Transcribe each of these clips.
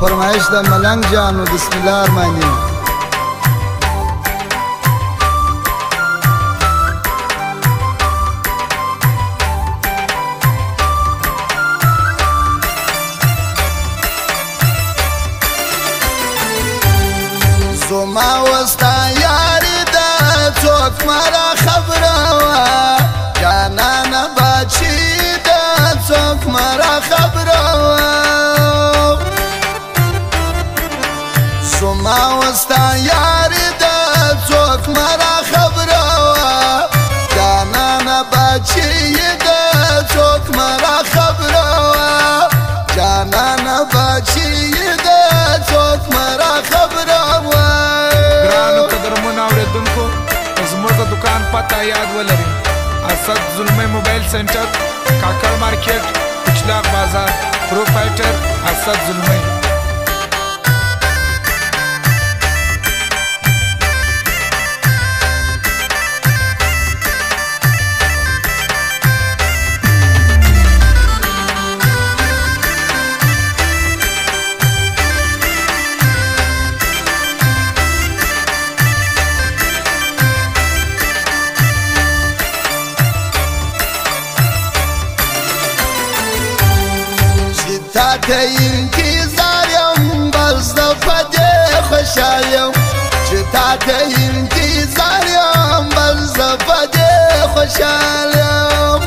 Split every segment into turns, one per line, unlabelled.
فرمایش د ملنګ جانو بسم الله الرحمن الرحیم.
زما وستا یاری دا څوک مرا خبره وه جانانه بچی دا څوک مرا خبره وه زما وستا یاری دا څوک مرا خبره وه جانانه بچی دا څوک مرا خبره وه جانانه بچی دا څوک مرا خبره وه.
زموږ د دکان پته یاد ولرئ: اسد زلمی موبایل سنټر، کاکړ مارکیټ، اچلاق بازار. پروپرایټر اسد زلمی.
ته انتظار یم بس د پدې خوشحال یم چې تا ته انتظار یم بس د پدې خوشحال یم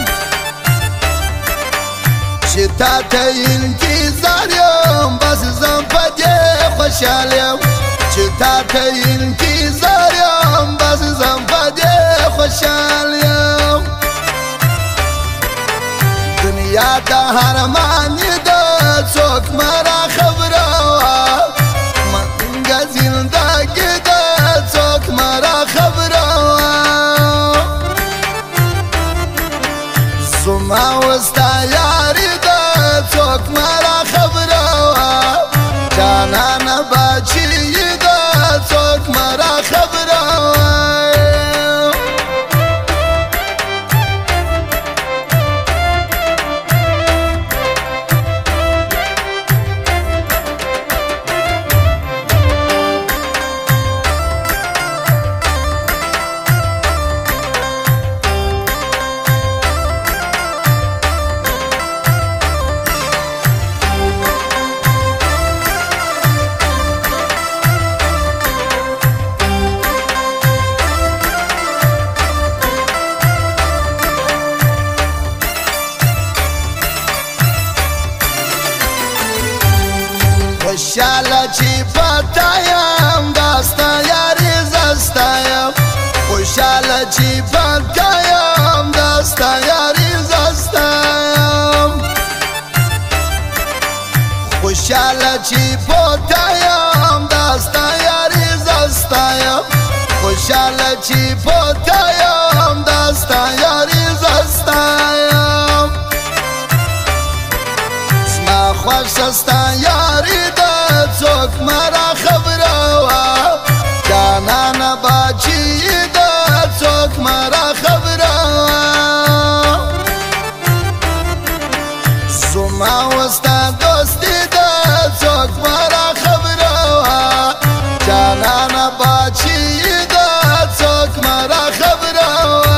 چې تا ته انتظار یم بس د پدې خوشحال یم چې تا ته انتظار یم بس د پدې خوشحال یم. دنیا د هر معنی څوک مرا خبره وه منګه زندګي ده څوک مرا خبره وه زما وستا یاري ده څوک مرا خبره وه جانانه بچی ده څوک مرا خبره وه. خوشحاله چې پتا یم داستا یاري زستا یم خوشحاله چې پتا یم داستا یاري زستا یم خوشحاله چې پتا یم داستا یاري زستا یم خوشحاله چې پتا یم داستا یاري زستا یم زما خوښ ستا یاري څوک مرا خبره وه جانانه بچی ده څوک مرا خبره وه زما وستا دوستي ده څوک مرا خبره وه جانانه بچی ده څوک مرا خبره وه.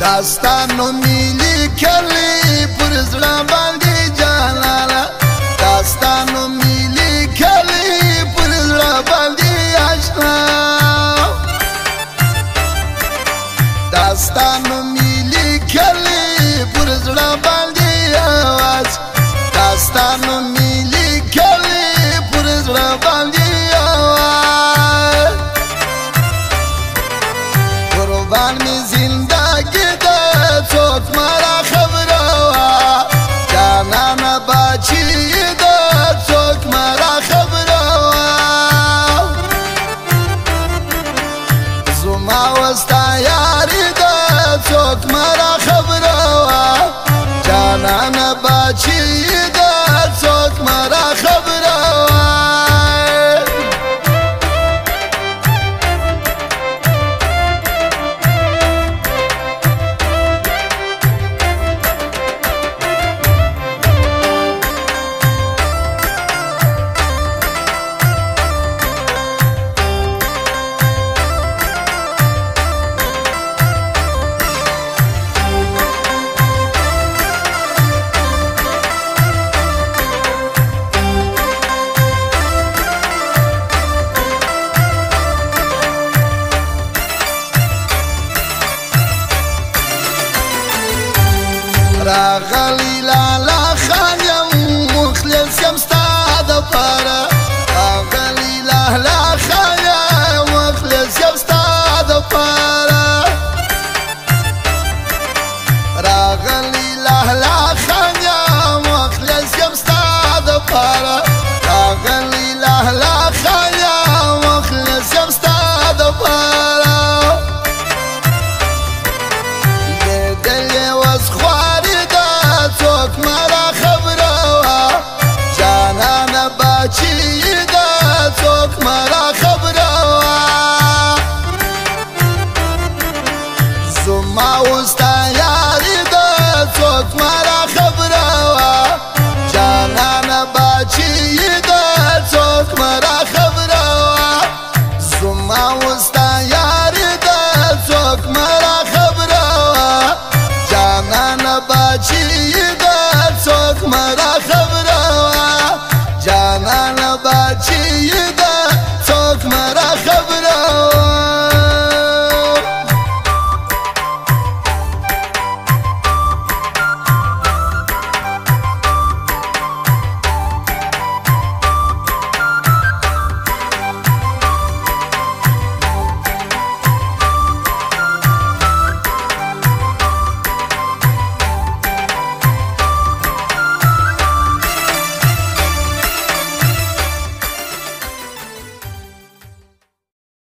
داستانو میلی کلی پر زړه باندې جانانه داستانو میلی کلی پر زړه باندې آشنا داستانو میلی کلی پر زړه باندې आवाज داستانو میلی کلی پر زړه باندې آواز مخ